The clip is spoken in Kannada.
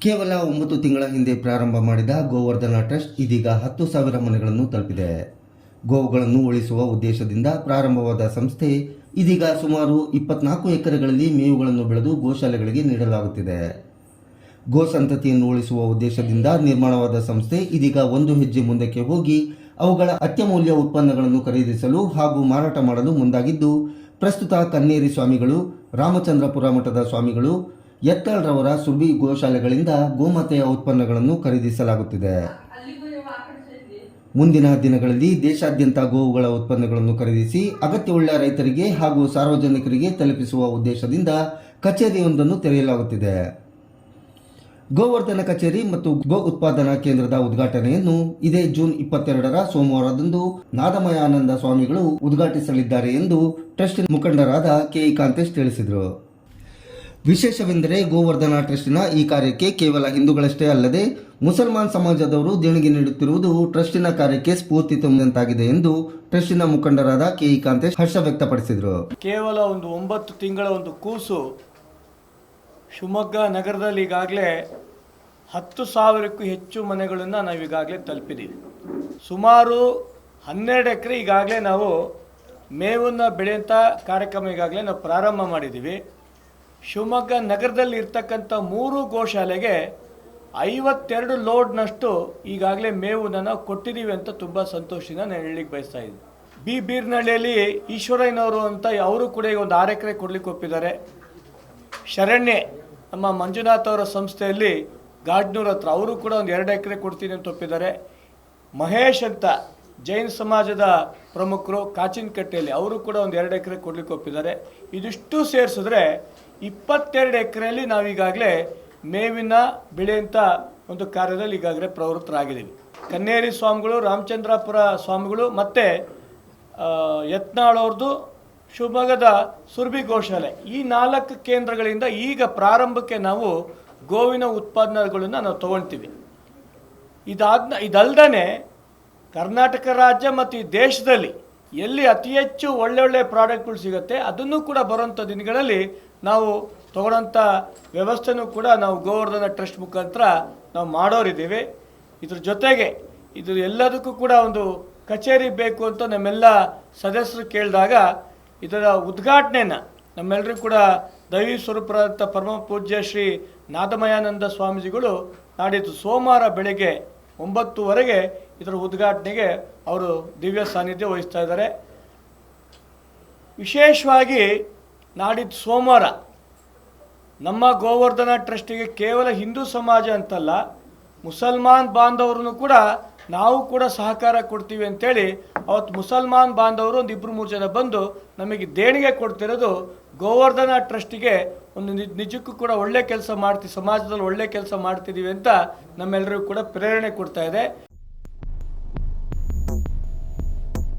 ಕೇವಲ 9 ತಿಂಗಳ ಹಿಂದೆ ಪ್ರಾರಂಭ ಮಾಡಿದ ಗೋವರ್ಧನ ಟ್ರಸ್ಟ್ ಇದೀಗ 10,000 ಮನೆಗಳನ್ನು ತಲುಪಿದೆ. ಗೋವುಗಳನ್ನು ಉಳಿಸುವ ಉದ್ದೇಶದಿಂದ ಪ್ರಾರಂಭವಾದ ಸಂಸ್ಥೆ ಇದೀಗ ಸುಮಾರು 24 ಎಕರೆಗಳಲ್ಲಿ ಮೇವುಗಳನ್ನು ಬೆಳೆದು ಗೋಶಾಲೆಗಳಿಗೆ ನೀಡಲಾಗುತ್ತಿದೆ. ಗೋ ಸಂತತಿಯನ್ನು ಉಳಿಸುವ ಉದ್ದೇಶದಿಂದ ನಿರ್ಮಾಣವಾದ ಸಂಸ್ಥೆ ಇದೀಗ ಒಂದು ಹೆಜ್ಜೆ ಮುಂದಕ್ಕೆ ಹೋಗಿ ಅವುಗಳ ಅತ್ಯಮೂಲ್ಯ ಉತ್ಪನ್ನಗಳನ್ನು ಖರೀದಿಸಲು ಹಾಗೂ ಮಾರಾಟ ಮಾಡಲು ಮುಂದಾಗಿದ್ದು, ಪ್ರಸ್ತುತ ಕನ್ನೇರಿ ಸ್ವಾಮಿಗಳು, ರಾಮಚಂದ್ರಪುರ ಮಠದ ಸ್ವಾಮಿಗಳು, ಯತ್ನಾಳ್ರವರ ಸುರ್ಬಿ ಗೋಶಾಲೆಗಳಿಂದ ಗೋಮಾತೆಯ ಉತ್ಪನ್ನಗಳನ್ನು ಖರೀದಿಸಲಾಗುತ್ತಿದೆ. ಮುಂದಿನ ದಿನಗಳಲ್ಲಿ ದೇಶಾದ್ಯಂತ ಗೋವುಗಳ ಉತ್ಪನ್ನಗಳನ್ನು ಖರೀದಿಸಿ ಅಗತ್ಯವುಳ್ಳ ರೈತರಿಗೆ ಹಾಗೂ ಸಾರ್ವಜನಿಕರಿಗೆ ತಲುಪಿಸುವ ಉದ್ದೇಶದಿಂದ ಕಚೇರಿಯೊಂದನ್ನು ತೆರೆಯಲಾಗುತ್ತಿದೆ. ಗೋವರ್ಧನ ಕಚೇರಿ ಮತ್ತು ಗೋ ಉತ್ಪಾದನಾ ಕೇಂದ್ರದ ಉದ್ಘಾಟನೆಯನ್ನು ಇದೇ ಜೂನ್ 22ರ ಸೋಮವಾರದಂದು ನಾದಮಯಾನಂದ ಸ್ವಾಮಿಗಳು ಉದ್ಘಾಟಿಸಲಿದ್ದಾರೆ ಎಂದು ಟ್ರಸ್ಟ್ ಮುಖಂಡರಾದ ಕೆ. ಕಾಂತೇಶ್ ತಿಳಿಸಿದರು. ವಿಶೇಷವೆಂದರೆ ಗೋವರ್ಧನ ಟ್ರಸ್ಟಿನ ಈ ಕಾರ್ಯಕ್ಕೆ ಕೇವಲ ಹಿಂದೂಗಳಷ್ಟೇ ಅಲ್ಲದೆ ಮುಸಲ್ಮಾನ್ ಸಮಾಜದವರು ದೇಣಿಗೆ ನೀಡುತ್ತಿರುವುದು ಟ್ರಸ್ಟಿನ ಕಾರ್ಯಕ್ಕೆ ಸ್ಫೂರ್ತಿ ತುಂಬಿದಂತಾಗಿದೆ ಎಂದು ಟ್ರಸ್ಟಿನ ಮುಖಂಡರಾದ ಕೆ. ಕಾಂತೇಶ್ ಹರ್ಷ ವ್ಯಕ್ತಪಡಿಸಿದರು. ಕೇವಲ ಒಂದು 9 ತಿಂಗಳ ಒಂದು ಕೂಸು ಶಿವಮೊಗ್ಗ ನಗರದಲ್ಲಿ ಈಗಾಗಲೇ 10,000ಕ್ಕೂ ಹೆಚ್ಚು ಮನೆಗಳನ್ನು ನಾವು ಈಗಾಗಲೇ ತಲುಪಿದ್ದೀವಿ. ಸುಮಾರು 12 ಎಕರೆ ಈಗಾಗಲೇ ನಾವು ಮೇವನ್ನು ಬೆಳೆಯುವಂಥ ಕಾರ್ಯಕ್ರಮ ಈಗಾಗಲೇ ನಾವು ಪ್ರಾರಂಭ ಮಾಡಿದ್ದೀವಿ. ಶಿವಮೊಗ್ಗ ನಗರದಲ್ಲಿ ಇರ್ತಕ್ಕಂಥ 3 ಗೋಶಾಲೆಗೆ 52 ಲೋಡ್ನಷ್ಟು ಈಗಾಗಲೇ ಮೇವನ್ನು ನಾವು ಕೊಟ್ಟಿದ್ದೀವಿ ಅಂತ ತುಂಬ ಸಂತೋಷದಿಂದ ನಾನು ಹೇಳಲಿಕ್ಕೆ ಬಯಸ್ತಾ ಇದ್ದೀನಿ. ಬೀರ್ನಹಳ್ಳಿಯಲ್ಲಿ ಈಶ್ವರಯ್ಯನವರು ಅಂತ ಅವರು ಕೂಡ ಈಗ ಒಂದು 6 ಎಕರೆ ಕೊಡಲಿಕ್ಕೆ ಒಪ್ಪಿದ್ದಾರೆ. ಶರಣ್ಯ ನಮ್ಮ ಮಂಜುನಾಥ್ ಅವರ ಸಂಸ್ಥೆಯಲ್ಲಿ ಗಾಡ್ನೂರ್ ಹತ್ರ ಅವರು ಕೂಡ ಒಂದು 2 ಎಕರೆ ಕೊಡ್ತೀನಿ ಅಂತ ಒಪ್ಪಿದ್ದಾರೆ. ಮಹೇಶ್ ಅಂತ ಜೈನ ಸಮಾಜದ ಪ್ರಮುಖರು ಕಾಚಿನಕಟ್ಟೆಯಲ್ಲಿ ಅವರು ಕೂಡ ಒಂದು 2 ಎಕರೆ ಕೊಡಲಿಕ್ಕೆ ಒಪ್ಪಿದ್ದಾರೆ. ಇದಿಷ್ಟು ಸೇರಿಸಿದ್ರೆ 22 ಎಕರೆಯಲ್ಲಿ ನಾವೀಗಾಗಲೇ ಮೇವಿನ ಬೆಳೆಯಂಥ ಒಂದು ಕಾರ್ಯದಲ್ಲಿ ಈಗಾಗಲೇ ಪ್ರವೃತ್ತರಾಗಿದ್ದೀವಿ. ಕನ್ನೇರಿ ಸ್ವಾಮಿಗಳು, ರಾಮಚಂದ್ರಪುರ ಸ್ವಾಮಿಗಳು ಮತ್ತು ಯತ್ನಾಳ್ ಅವ್ರದ್ದು ಶಿವಮೊಗ್ಗದ ಸುರ್ಬಿ ಗೋಶಾಲೆ, ಈ 4 ಕೇಂದ್ರಗಳಿಂದ ಈಗ ಪ್ರಾರಂಭಕ್ಕೆ ನಾವು ಗೋವಿನ ಉತ್ಪನ್ನಗಳನ್ನು ನಾವು ತೊಗೊಳ್ತೀವಿ. ಇದಲ್ದೇ ಕರ್ನಾಟಕ ರಾಜ್ಯ ಮತ್ತು ಈ ದೇಶದಲ್ಲಿ ಎಲ್ಲಿ ಅತಿ ಹೆಚ್ಚು ಒಳ್ಳೊಳ್ಳೆ ಪ್ರಾಡಕ್ಟ್ಗಳು ಸಿಗುತ್ತೆ ಅದನ್ನು ಕೂಡ ಬರೋಂಥ ದಿನಗಳಲ್ಲಿ ನಾವು ತೊಗೊಳ್ಳೋಂಥ ವ್ಯವಸ್ಥೆನೂ ಕೂಡ ನಾವು ಗೋವರ್ಧನ ಟ್ರಸ್ಟ್ ಮುಖಾಂತರ ನಾವು ಮಾಡೋರಿದ್ದೀವಿ. ಇದ್ರ ಜೊತೆಗೆ ಇದು ಎಲ್ಲದಕ್ಕೂ ಕೂಡ ಒಂದು ಕಚೇರಿ ಬೇಕು ಅಂತ ನಮ್ಮೆಲ್ಲ ಸದಸ್ಯರು ಕೇಳಿದಾಗ ಇದರ ಉದ್ಘಾಟನೆಯನ್ನು ನಮ್ಮೆಲ್ಲರೂ ಕೂಡ ದೈವಿ ಸ್ವರೂಪರಾದಂಥ ಪರಮ ಪೂಜ್ಯ ಶ್ರೀ ನಾದಮಯಾನಂದ ಸ್ವಾಮೀಜಿಗಳು ನಾಡಿದ್ದು ಸೋಮವಾರ ಬೆಳಗ್ಗೆ 9:00ವರೆಗೆ ಇದರ ಉದ್ಘಾಟನೆಗೆ ಅವರು ದಿವ್ಯ ಸಾನ್ನಿಧ್ಯ ವಹಿಸ್ತಾ ಇದ್ದಾರೆ. ವಿಶೇಷವಾಗಿ ನಾಡಿದ್ದು ಸೋಮವಾರ ನಮ್ಮ ಗೋವರ್ಧನ ಟ್ರಸ್ಟಿಗೆ ಕೇವಲ ಹಿಂದೂ ಸಮಾಜ ಅಂತಲ್ಲ, ಮುಸಲ್ಮಾನ್ ಬಾಂಧವರನ್ನು ಕೂಡ ನಾವು ಕೂಡ ಸಹಕಾರ ಕೊಡ್ತೀವಿ ಅಂತೇಳಿ ಅವತ್ತು ಮುಸಲ್ಮಾನ್ ಬಾಂಧವರು ಒಂದು 2-3 ಜನ ಬಂದು ನಮಗೆ ದೇಣಿಗೆ ಕೊಡ್ತಿರೋದು ಗೋವರ್ಧನ ಟ್ರಸ್ಟಿಗೆ ಒಂದು ನಿಜಕ್ಕೂ ಕೂಡ ಒಳ್ಳೆ ಕೆಲಸ ಸಮಾಜದಲ್ಲಿ ಒಳ್ಳೆ ಕೆಲಸ ಮಾಡ್ತಿದ್ದೀವಿ ಅಂತ ನಮ್ಮೆಲ್ಲರಿಗೂ ಕೂಡ ಪ್ರೇರಣೆ ಕೊಡ್ತಾ ಇದೆ.